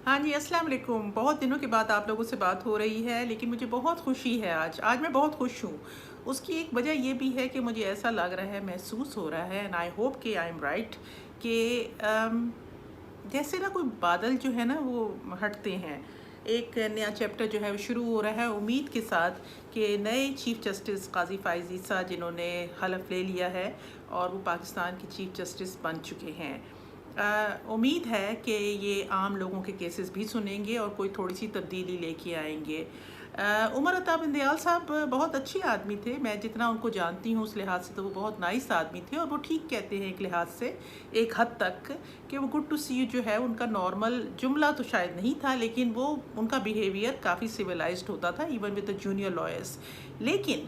हाँ जी, अस्सलाम वालेकुम। बहुत दिनों के बाद आप लोगों से बात हो रही है, लेकिन मुझे बहुत खुशी है आज। आज मैं बहुत खुश हूँ। उसकी एक वजह ये भी है कि मुझे ऐसा लग रहा है, महसूस हो रहा है एंड आई होप कि आई एम राइट कि जैसे ना कोई बादल जो है ना वो हटते हैं। एक नया चैप्टर जो है वो शुरू हो रहा है उम्मीद के साथ कि नए चीफ़ जस्टिस काज़ी फ़ाइज़ ईसा जिन्होंने हलफ़ ले लिया है और वो पाकिस्तान के चीफ़ जस्टिस बन चुके हैं। उम्मीद है कि ये आम लोगों के केसेस भी सुनेंगे और कोई थोड़ी सी तब्दीली लेके आएंगे। उमर अता बिन दयाल साहब बहुत अच्छे आदमी थे। मैं जितना उनको जानती हूँ उस लिहाज से तो वो बहुत नाइस आदमी थे और वो ठीक कहते हैं एक लिहाज से, एक हद तक, कि वो गुड टू सी यू जो है उनका नॉर्मल जुमला तो शायद नहीं था, लेकिन वो उनका बिहेवियर काफ़ी सिविलाइज्ड होता था even with the junior lawyers. लेकिन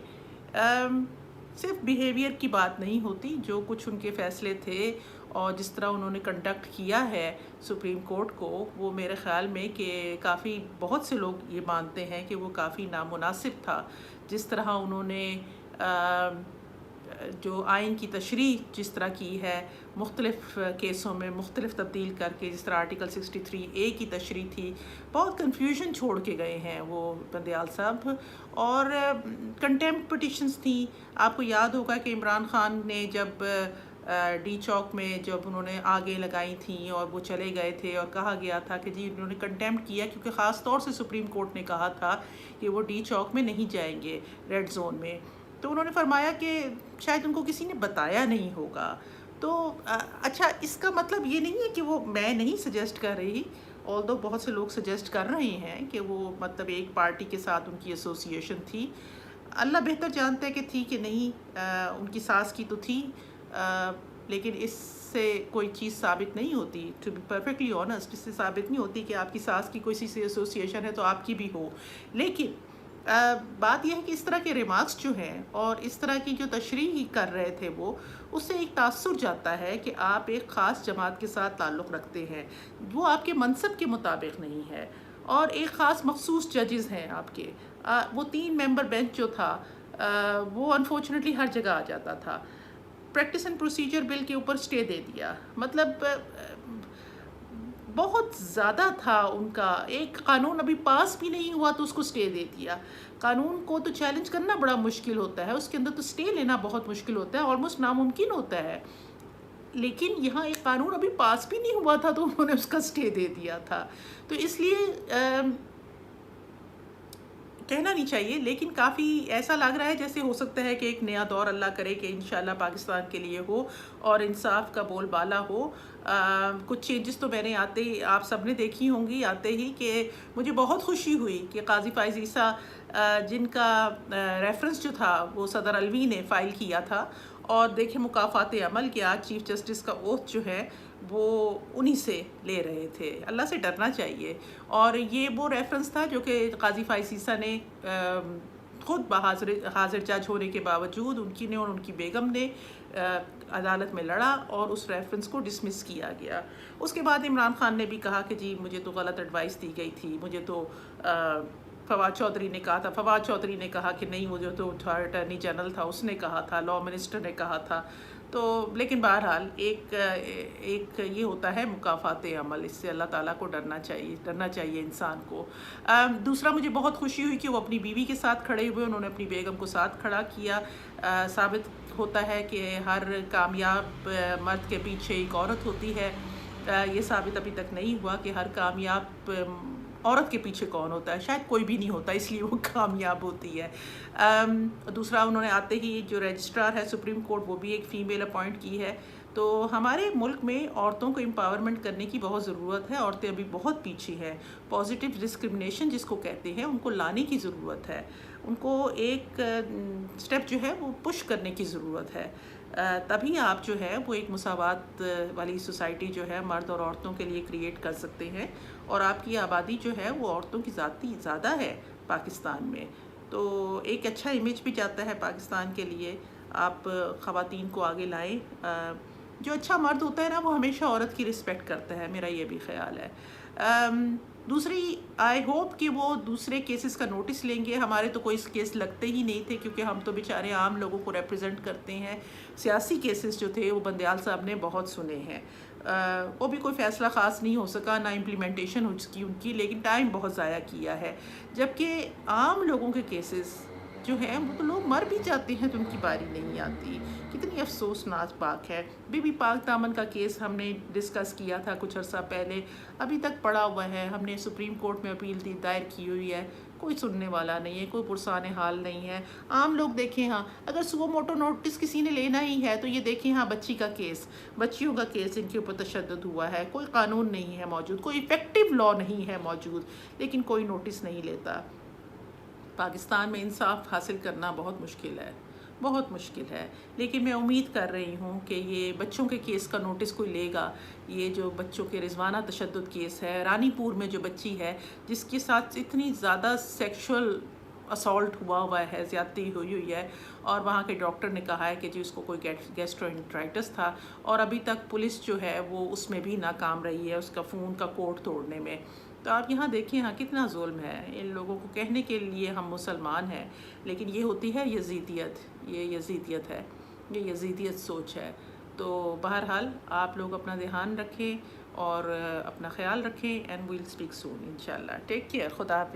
सिर्फ बिहेवियर की बात नहीं होती, जो कुछ उनके फ़ैसले थे और जिस तरह उन्होंने कंडक्ट किया है सुप्रीम कोर्ट को, वो मेरे ख़्याल में कि काफ़ी बहुत से लोग ये मानते हैं कि वो काफ़ी नामुनासिब था। जिस तरह उन्होंने जो आइन की तशरीह जिस तरह की है, मुख्तलिफ़ केसों में मुख्तलिफ़ तब्दील करके, जिस तरह आर्टिकल 63A की तशरीह थी, बहुत कन्फ्यूजन छोड़ के गए हैं वो बंदयाल साहब। और कंटेम्प्ट पिटिशंस थी। आपको याद होगा कि इमरान खान ने जब डी चौक में जब उन्होंने आगे लगाई थी और वो चले गए थे और कहा गया था कि जी उन्होंने कंटेम्प्ट किया क्योंकि ख़ास तौर से सुप्रीम कोर्ट ने कहा था कि वो डी चौक में नहीं जाएंगे, रेड जोन में। तो उन्होंने फरमाया कि शायद उनको किसी ने बताया नहीं होगा। तो अच्छा, इसका मतलब ये नहीं है कि वो, मैं नहीं सजेस्ट कर रही, ऑल्दो बहुत से लोग सजेस्ट कर रहे हैं कि वो मतलब एक पार्टी के साथ उनकी एसोसिएशन थी। अल्लाह बेहतर जानते हैं कि थी कि नहीं। उनकी सास की तो थी, लेकिन इससे कोई चीज़ साबित नहीं होती, टू बी परफेक्टली ऑनेस्ट, इससे साबित नहीं होती कि आपकी सास की कोई सी एसोसिएशन है तो आपकी भी हो। लेकिन बात यह है कि इस तरह के रिमार्क्स जो हैं और इस तरह की जो तशरीह कर रहे थे वो, उससे एक तासुर जाता है कि आप एक ख़ास जमात के साथ ताल्लुक़ रखते हैं, वो आपके मनसब के मुताबिक नहीं है और एक ख़ास मखसूस जजेस हैं आपके। वो 3 मेंबर बेंच जो था, वो अनफॉर्चुनेटली हर जगह आ जाता था। प्रैक्टिस एंड प्रोसीजर बिल के ऊपर स्टे दे दिया, मतलब बहुत ज़्यादा था उनका। एक कानून अभी पास भी नहीं हुआ तो उसको स्टे दे दिया। कानून को तो चैलेंज करना बड़ा मुश्किल होता है, उसके अंदर तो स्टे लेना बहुत मुश्किल होता है, ऑलमोस्ट नामुमकिन होता है। लेकिन यहाँ एक कानून अभी पास भी नहीं हुआ था तो उन्होंने उसका स्टे दे दिया था। तो इसलिए कहना नहीं चाहिए, लेकिन काफ़ी ऐसा लग रहा है जैसे हो सकता है कि एक नया दौर, अल्लाह करे कि इंशाल्लाह पाकिस्तान के लिए हो और इंसाफ का बोलबाला हो। कुछ चेंजेस तो मैंने आते ही, आप सब ने देखी होंगी आते ही, कि मुझे बहुत खुशी हुई कि काजी फ़ाइज़ ईसा, जिनका रेफरेंस जो था वो सदर अलवी ने फ़ाइल किया था, और देखें मुकाफ़ात अमल कि आज चीफ़ जस्टिस का ओथ जो है वो उन्हीं से ले रहे थे। अल्लाह से डरना चाहिए। और ये वो रेफरेंस था जो कि काजी फ़ाइज़ ईसा ने खुद हाजिर जज होने के बावजूद उनकी ने और उनकी बेगम ने अदालत में लड़ा और उस रेफरेंस को डिसमिस किया गया। उसके बाद इमरान खान ने भी कहा कि जी मुझे तो गलत एडवाइस दी गई थी, मुझे तो फवाद चौधरी ने कहा था, फवाद चौधरी ने कहा कि नहीं, मुझे तो अटॉर्नी जनरल था उसने कहा था, लॉ मिनिस्टर ने कहा था। तो लेकिन बहरहाल एक ये होता है मुकाफ़ात अमल, इससे अल्लाह ताला को डरना चाहिए इंसान को। दूसरा, मुझे बहुत खुशी हुई कि वो अपनी बीवी के साथ खड़े हुए, उन्होंने अपनी बेगम को साथ खड़ा किया। साबित होता है कि हर कामयाब मर्द के पीछे एक औरत होती है। ये साबित अभी तक नहीं हुआ कि हर कामयाब औरत के पीछे कौन होता है, शायद कोई भी नहीं होता, इसलिए वो कामयाब होती है। दूसरा, उन्होंने आते ही जो रजिस्ट्रार है सुप्रीम कोर्ट, वो भी एक फ़ीमेल अपॉइंट की है। तो हमारे मुल्क में औरतों को एम्पावरमेंट करने की बहुत ज़रूरत है। औरतें अभी बहुत पीछे हैं। पॉजिटिव डिस्क्रिमिनेशन जिसको कहते हैं, उनको लाने की ज़रूरत है। उनको एक स्टेप जो है वो पुश करने की ज़रूरत है। तभी आप जो है वो एक मुसावात वाली सोसाइटी जो है मर्द और औरतों के लिए क्रिएट कर सकते हैं। और आपकी आबादी जो है वो औरतों की ज़्यादा है पाकिस्तान में, तो एक अच्छा इमेज भी जाता है पाकिस्तान के लिए। आप ख़वातीन को आगे लाएं। जो अच्छा मर्द होता है ना वो हमेशा औरत की रिस्पेक्ट करता है, मेरा ये भी ख्याल है। दूसरी, आई होप कि वो दूसरे केसेस का नोटिस लेंगे। हमारे तो कोई केस लगते ही नहीं थे क्योंकि हम तो बेचारे आम लोगों को रिप्रेजेंट करते हैं। सियासी केसेस जो थे वो बंदयाल साहब ने बहुत सुने हैं। वो भी कोई फ़ैसला ख़ास नहीं हो सका, ना इम्प्लीमेंटेशन हो सकी उनकी, लेकिन टाइम बहुत ज़ाया किया है। जबकि आम लोगों के केसेस जो हैं वो तो लोग मर भी जाते हैं तो उनकी बारी नहीं आती। कितनी अफसोसनाक बात है। बीबी पाक दामन का केस हमने डिस्कस किया था कुछ अर्सा पहले, अभी तक पड़ा हुआ है। हमने सुप्रीम कोर्ट में अपील दायर की हुई है, कोई सुनने वाला नहीं है, कोई पुरसाने हाल नहीं है। आम लोग देखें, हाँ अगर सुओ मोटो नोटिस किसी ने लेना ही है तो ये देखें, हाँ बच्ची का केस, बच्चियों का केस, इनके ऊपर तशद्दुद हुआ है, कोई कानून नहीं है मौजूद, कोई इफ़ेक्टिव लॉ नहीं है मौजूद, लेकिन कोई नोटिस नहीं लेता। पाकिस्तान में इंसाफ हासिल करना बहुत मुश्किल है, बहुत मुश्किल है। लेकिन मैं उम्मीद कर रही हूँ कि ये बच्चों के केस का नोटिस कोई लेगा। ये जो बच्चों के रिजवाना तशद्दुद केस है, रानीपुर में जो बच्ची है जिसके साथ इतनी ज़्यादा सेक्सुअल असॉल्ट हुआ है, ज़्यादती हुई हुई है, और वहाँ के डॉक्टर ने कहा है कि जी उसको कोई गैस्ट्रोएंटेराइटिस था, और अभी तक पुलिस जो है वो उसमें भी नाकाम रही है, उसका फ़ोन का कोड तोड़ने में। तो आप यहाँ देखिए, हाँ कितना जुल्म है। इन लोगों को कहने के लिए हम मुसलमान हैं, लेकिन ये होती है यजीदियत, ये यजीदियत है, ये यजीदियत सोच है। तो बहरहाल आप लोग अपना ध्यान रखें और अपना ख्याल रखें, एंड वील स्पीक सून इंशाल्लाह। टेक केयर, खुदा हाफिज़।